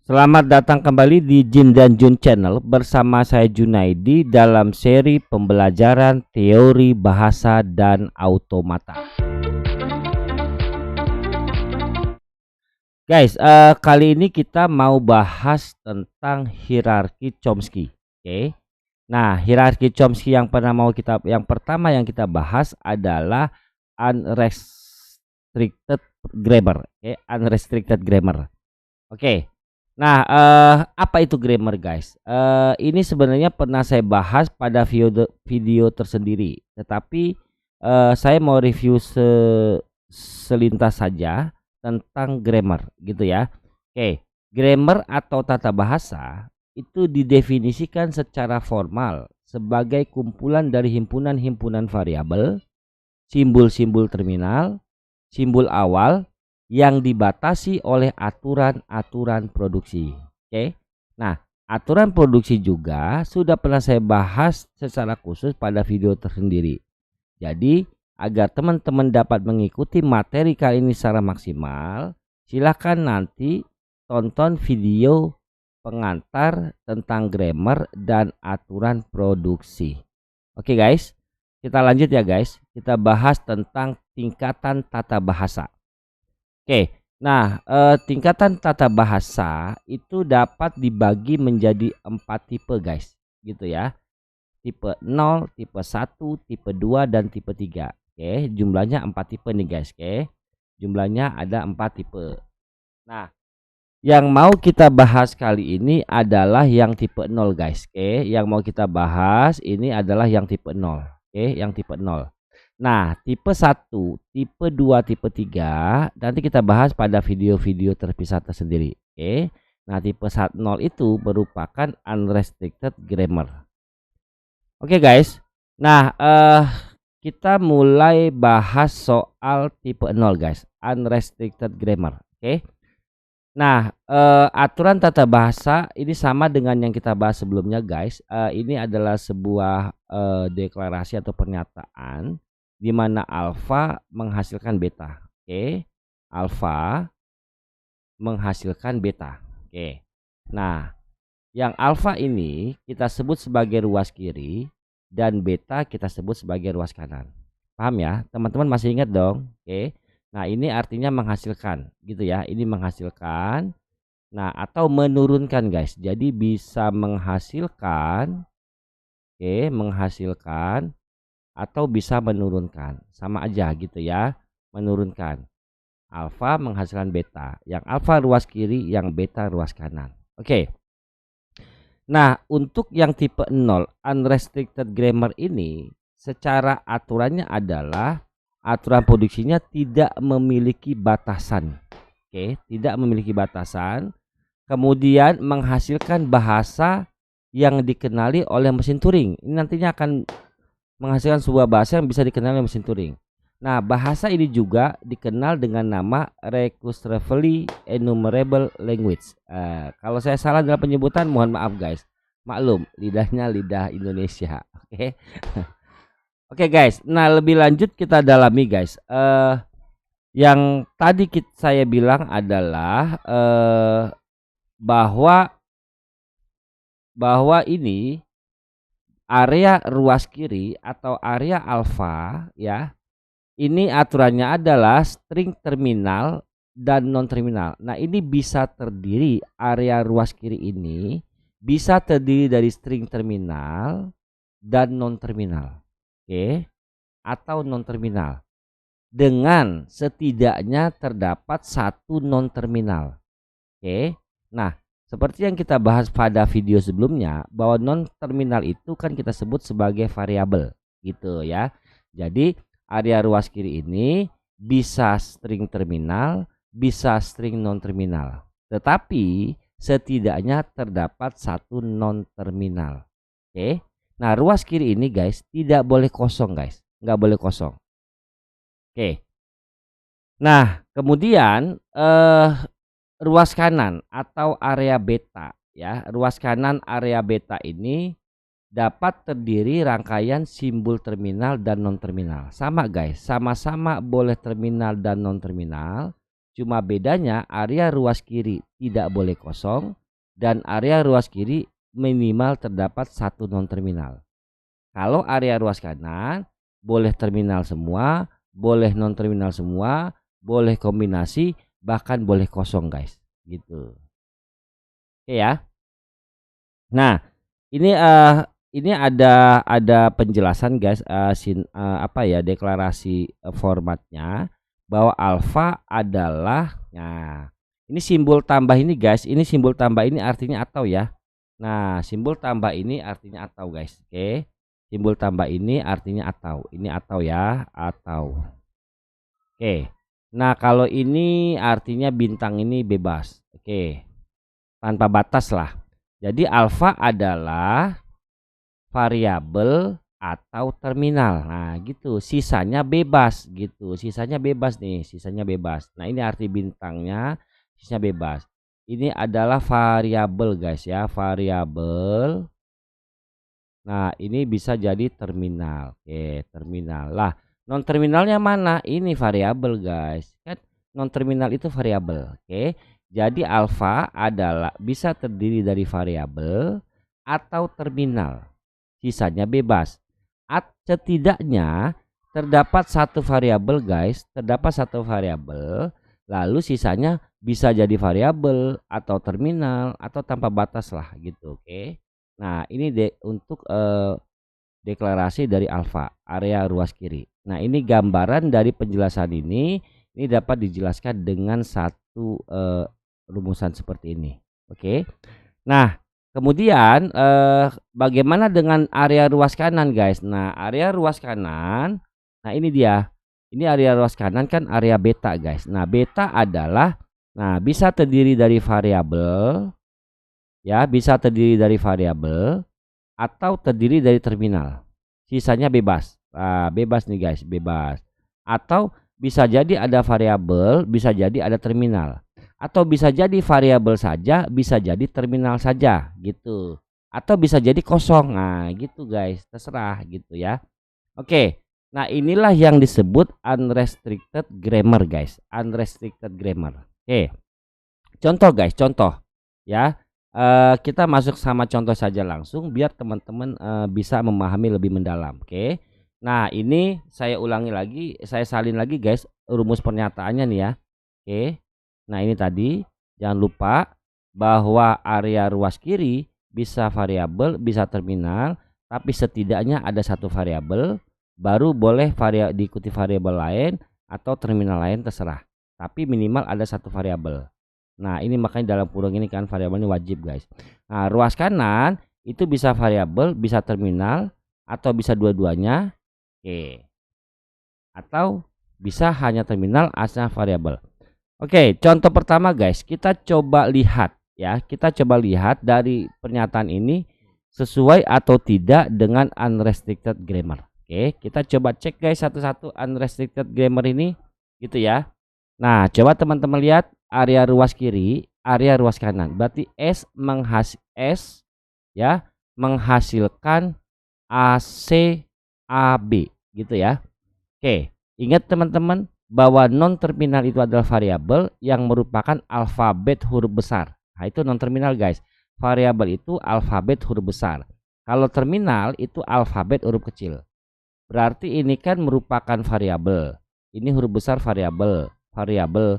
Selamat datang kembali di Jin dan Jun Channel bersama saya Junaidi dalam seri pembelajaran teori bahasa dan automata. Guys, kali ini kita mau bahas tentang hierarki Chomsky. Oke. Nah, hierarki Chomsky yang pertama yang kita bahas adalah unrestricted grammar. Oke, unrestricted grammar. Oke. Nah, apa itu grammar, guys? Ini sebenarnya pernah saya bahas pada video tersendiri, tetapi saya mau review selintas saja tentang grammar, gitu ya. Oke, grammar atau tata bahasa itu didefinisikan secara formal sebagai kumpulan dari himpunan-himpunan variabel, simbol-simbol terminal, simbol awal yang dibatasi oleh aturan-aturan produksi. Oke. Nah, aturan produksi juga sudah pernah saya bahas secara khusus pada video tersendiri. Jadi, agar teman-teman dapat mengikuti materi kali ini secara maksimal, silakan nanti tonton video pengantar tentang grammar dan aturan produksi. Oke guys, kita lanjut ya guys. Kita bahas tentang tingkatan tata bahasa. Oke, nah tingkatan tata bahasa itu dapat dibagi menjadi 4 tipe guys, gitu ya. Tipe 0, tipe 1, tipe 2, dan tipe 3. Oke, jumlahnya 4 tipe nih guys. Oke, jumlahnya ada 4 tipe. Nah, yang mau kita bahas kali ini adalah yang tipe 0 guys. Oke, yang mau kita bahas ini adalah yang tipe 0. Oke, yang tipe 0. Nah, tipe 1, tipe 2, tipe 3 nanti kita bahas pada video-video terpisah tersendiri. Oke. Nah, tipe 0 itu merupakan unrestricted grammar. Oke, guys. Nah, kita mulai bahas soal tipe 0, guys. Unrestricted grammar. Oke. Nah, aturan tata bahasa ini sama dengan yang kita bahas sebelumnya, guys. Ini adalah sebuah deklarasi atau pernyataan di mana alfa menghasilkan beta. Oke. Alfa menghasilkan beta. Oke. Nah, yang alfa ini kita sebut sebagai ruas kiri dan beta kita sebut sebagai ruas kanan. Paham ya? Teman-teman masih ingat dong? Oke. Nah, ini artinya menghasilkan gitu ya. Ini menghasilkan. Nah, atau menurunkan guys. Jadi bisa menghasilkan, oke, menghasilkan atau bisa menurunkan. Sama aja gitu ya. Menurunkan. Alfa menghasilkan beta. Yang alfa ruas kiri, yang beta ruas kanan. Oke. Nah, untuk yang tipe 0 unrestricted grammar ini secara aturannya adalah aturan produksinya tidak memiliki batasan. Oke, tidak memiliki batasan. Kemudian menghasilkan bahasa yang dikenali oleh mesin Turing. Ini nantinya akan menghasilkan sebuah bahasa yang bisa dikenali oleh mesin Turing. Nah, bahasa ini juga dikenal dengan nama recursively enumerable language. Kalau saya salah dalam penyebutan, mohon maaf guys. Maklum, lidahnya lidah Indonesia. Oke. Oke guys. Nah, lebih lanjut kita dalami guys. Yang tadi saya bilang adalah bahwa ini area ruas kiri atau area alfa ya. Ini aturannya adalah string terminal dan non terminal. Nah, ini bisa terdiri area ruas kiri ini bisa terdiri dari string terminal dan non terminal. Oke. Atau non terminal. Dengan setidaknya terdapat satu non terminal. Oke. Nah, seperti yang kita bahas pada video sebelumnya, bahwa non terminal itu kan kita sebut sebagai variabel gitu ya. Jadi area ruas kiri ini bisa string terminal, bisa string non terminal. Tetapi setidaknya terdapat satu non terminal. Oke. Nah, ruas kiri ini guys tidak boleh kosong guys, nggak boleh kosong. Oke. Nah, kemudian ruas kanan atau area beta ya. Ruas kanan area beta ini dapat terdiri rangkaian simbol terminal dan non terminal. Sama guys, sama-sama boleh terminal dan non terminal. Cuma bedanya area ruas kiri tidak boleh kosong dan area ruas kiri minimal terdapat satu non terminal. Kalau area ruas kanan boleh terminal semua, boleh non terminal semua, boleh kombinasi, bahkan boleh kosong guys, gitu. Oke ya. Nah, ini ada penjelasan guys, apa ya, deklarasi formatnya bahwa alfa adalah, nah ini simbol tambah ini guys, ini simbol tambah ini artinya atau ya. Nah, simbol tambah ini artinya atau guys. Oke. Simbol tambah ini artinya atau. Ini atau ya, atau. Oke. Nah, kalau ini artinya bintang ini bebas. Oke. Tanpa batas lah. Jadi alfa adalah variabel atau terminal. Nah, gitu. Sisanya bebas gitu. Sisanya bebas nih, sisanya bebas. Nah, ini arti bintangnya, sisanya bebas. Ini adalah variabel guys ya, variabel. Nah, ini bisa jadi terminal. Oke, terminal. Lah, non terminalnya mana? Ini variabel guys. Kan non terminal itu variabel. Oke. Jadi alfa adalah bisa terdiri dari variabel atau terminal. Sisanya bebas. Setidaknya terdapat satu variabel guys, terdapat satu variabel, lalu sisanya bisa jadi variabel atau terminal atau tanpa batas lah gitu. Oke. Nah, ini untuk deklarasi dari alfa, area ruas kiri. Nah, ini gambaran dari penjelasan ini dapat dijelaskan dengan satu rumusan seperti ini. Oke. Nah, kemudian bagaimana dengan area ruas kanan guys? Nah, area ruas kanan, nah ini dia. Ini area ruas kanan kan area beta guys. Nah, beta adalah, nah bisa terdiri dari variabel, ya bisa terdiri dari variabel atau terdiri dari terminal. Sisanya bebas. Nah, bebas nih guys, bebas. Atau bisa jadi ada variabel, bisa jadi ada terminal. Atau bisa jadi variabel saja, bisa jadi terminal saja gitu. Atau bisa jadi kosong. Nah, gitu guys, terserah gitu ya. Oke. Nah, inilah yang disebut unrestricted grammar guys. Unrestricted grammar. Oke. Contoh guys, contoh ya. Kita masuk sama contoh saja langsung biar teman-teman bisa memahami lebih mendalam. Oke. Nah, ini saya ulangi lagi, saya salin lagi guys rumus pernyataannya nih ya. Oke. Nah, ini tadi jangan lupa bahwa area ruas kiri bisa variabel, bisa terminal, tapi setidaknya ada satu variabel, baru boleh diikuti variabel lain atau terminal lain terserah. Tapi minimal ada satu variabel. Nah, ini makanya dalam kurung ini kan variabel ini wajib guys. Nah, ruas kanan itu bisa variabel, bisa terminal, atau bisa dua-duanya. Oke. Atau bisa hanya terminal asal variabel. Oke, contoh pertama guys, kita coba lihat ya. Kita coba lihat dari pernyataan ini sesuai atau tidak dengan unrestricted grammar. Oke, kita coba cek guys satu-satu unrestricted grammar ini gitu ya. Nah, coba teman-teman lihat area ruas kiri, area ruas kanan. Berarti S ya menghasilkan AC AB gitu ya. Oke, ingat teman-teman bahwa non terminal itu adalah variabel yang merupakan alfabet huruf besar. Nah, itu non terminal guys. Variabel itu alfabet huruf besar. Kalau terminal itu alfabet huruf kecil. Berarti ini kan merupakan variabel. Ini huruf besar variabel. Variabel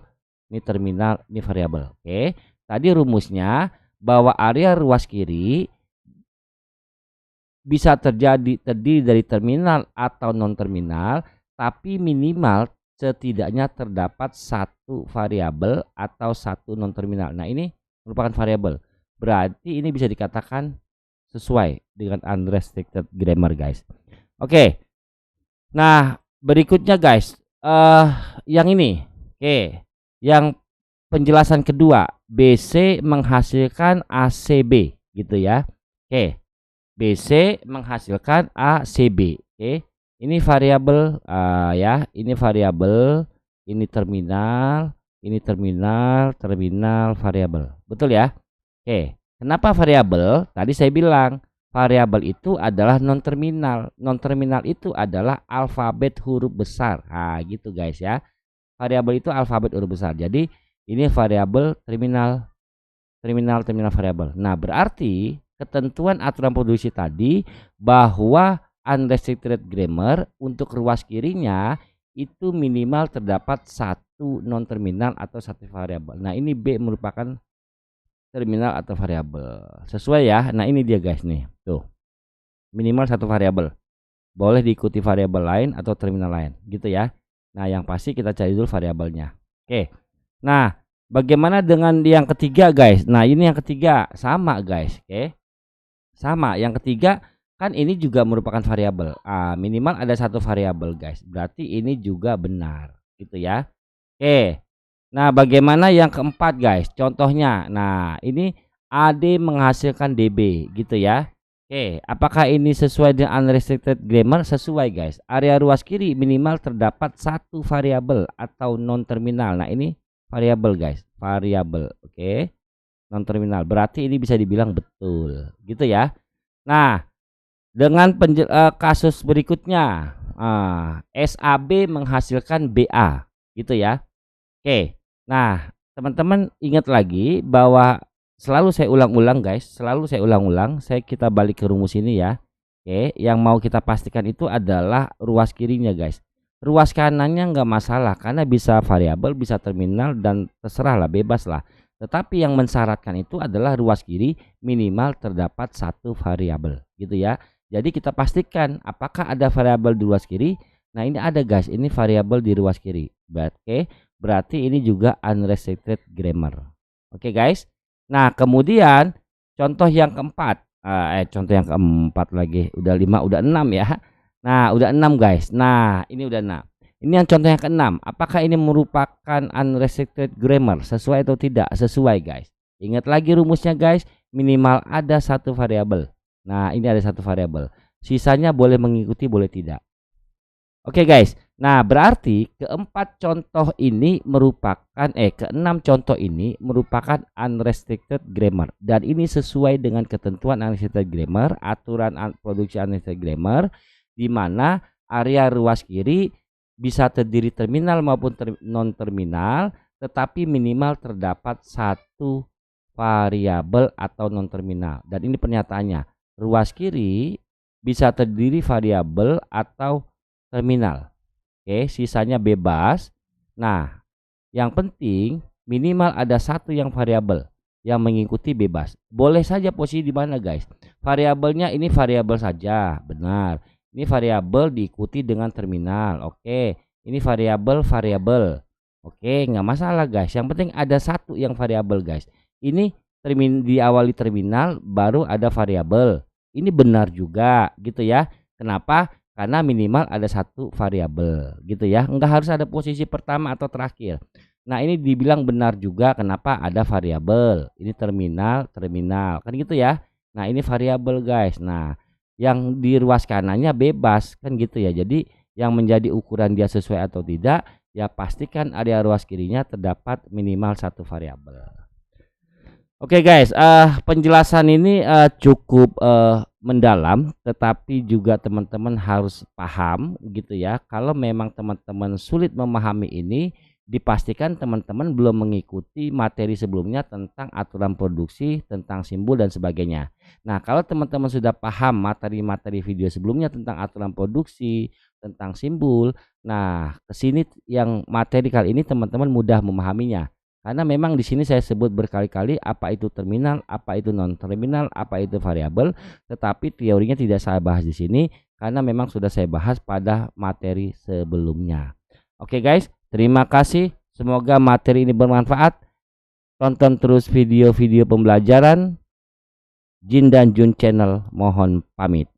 ini terminal, ini variabel. Oke. Tadi rumusnya bahwa area ruas kiri bisa terdiri dari terminal atau non terminal, tapi minimal setidaknya terdapat satu variabel atau satu non terminal. Nah, ini merupakan variabel. Berarti ini bisa dikatakan sesuai dengan unrestricted grammar guys. Oke. Nah, berikutnya guys, yang ini. Oke. Yang penjelasan kedua, BC menghasilkan ACB gitu ya. Oke. BC menghasilkan ACB. Oke. Ini variabel ya, ini variabel, ini terminal, terminal variabel. Betul ya? Oke. Kenapa variabel? Tadi saya bilang variabel itu adalah non terminal. Non terminal itu adalah alfabet huruf besar. Nah, gitu guys ya. variabel itu alfabet huruf besar. Jadi ini variabel terminal variabel. Nah, berarti ketentuan aturan produksi tadi bahwa unrestricted grammar untuk ruas kirinya itu minimal terdapat satu non terminal atau satu variabel. Nah, ini B merupakan terminal atau variabel. Sesuai ya. Nah, ini dia guys nih. Tuh. Minimal satu variabel. Boleh diikuti variabel lain atau terminal lain, gitu ya. Nah, yang pasti kita cari dulu variabelnya. Oke. Nah, bagaimana dengan yang ketiga guys? Nah, ini yang ketiga sama guys. Oke. Sama. Yang ketiga kan ini juga merupakan variabel. Minimal ada satu variabel guys. Berarti ini juga benar, gitu ya. Oke. Nah, bagaimana yang keempat guys? Contohnya. Nah, ini AD menghasilkan DB, gitu ya. Oke, apakah ini sesuai dengan unrestricted grammar? Sesuai guys. Area ruas kiri minimal terdapat satu variabel atau non terminal. Nah, ini variabel guys, variabel. Oke, non terminal. Berarti ini bisa dibilang betul, gitu ya. Nah, dengan kasus berikutnya, SAB menghasilkan BA, gitu ya. Oke. Nah, teman-teman ingat lagi bahwa selalu saya ulang-ulang guys, selalu saya ulang-ulang, kita balik ke rumus ini ya. Oke, yang mau kita pastikan itu adalah ruas kirinya guys. Ruas kanannya nggak masalah karena bisa variabel, bisa terminal dan terserah lah, bebas lah. Tetapi yang mensyaratkan itu adalah ruas kiri minimal terdapat satu variabel, gitu ya. Jadi kita pastikan apakah ada variabel di ruas kiri. Nah, ini ada guys, ini variabel di ruas kiri. Berarti ini juga unrestricted grammar. Oke guys. Nah, kemudian contoh yang keempat. Contoh yang keempat lagi. Udah 5, udah 6 ya. Nah, udah 6 guys. Nah, ini udah 6. Ini yang contoh yang ke-6. Apakah ini merupakan unrestricted grammar? Sesuai atau tidak? Sesuai guys. Ingat lagi rumusnya guys. Minimal ada satu variabel. Nah, ini ada satu variabel. Sisanya boleh mengikuti, boleh tidak. Oke guys. Nah, berarti keempat contoh ini merupakan keenam contoh ini merupakan unrestricted grammar dan ini sesuai dengan ketentuan unrestricted grammar, aturan produksi unrestricted grammar di mana area ruas kiri bisa terdiri terminal maupun non terminal, tetapi minimal terdapat satu variabel atau non terminal. Dan ini pernyataannya, ruas kiri bisa terdiri variabel atau terminal. Oke, sisanya bebas. Nah, yang penting minimal ada satu yang variabel yang mengikuti bebas. Boleh saja posisi di mana guys. Variabelnya ini variabel saja, benar. Ini variabel diikuti dengan terminal. Oke, ini variabel. Oke, nggak masalah guys. Yang penting ada satu yang variabel guys. Ini diawali terminal baru ada variabel. Ini benar juga, gitu ya. Kenapa? Karena minimal ada satu variabel, gitu ya. Enggak harus ada posisi pertama atau terakhir. Nah, ini dibilang benar juga. Kenapa? Ada variabel. Ini terminal, kan gitu ya. Nah, ini variabel guys. Nah, yang di ruas kanannya bebas, kan gitu ya. Jadi yang menjadi ukuran dia sesuai atau tidak, ya pastikan area ruas kirinya terdapat minimal satu variabel. Oke guys, penjelasan ini cukup mendalam, tetapi juga teman-teman harus paham gitu ya. Kalau memang teman-teman sulit memahami ini, dipastikan teman-teman belum mengikuti materi sebelumnya tentang aturan produksi, tentang simbol dan sebagainya. Nah, kalau teman-teman sudah paham materi-materi video sebelumnya tentang aturan produksi, tentang simbol, nah kesini yang materi kali ini teman-teman mudah memahaminya. Karena memang di sini saya sebut berkali-kali apa itu terminal, apa itu non terminal, apa itu variabel, tetapi teorinya tidak saya bahas di sini karena memang sudah saya bahas pada materi sebelumnya. Oke guys, terima kasih. Semoga materi ini bermanfaat. Tonton terus video-video pembelajaran. Jin dan Jun Channel mohon pamit.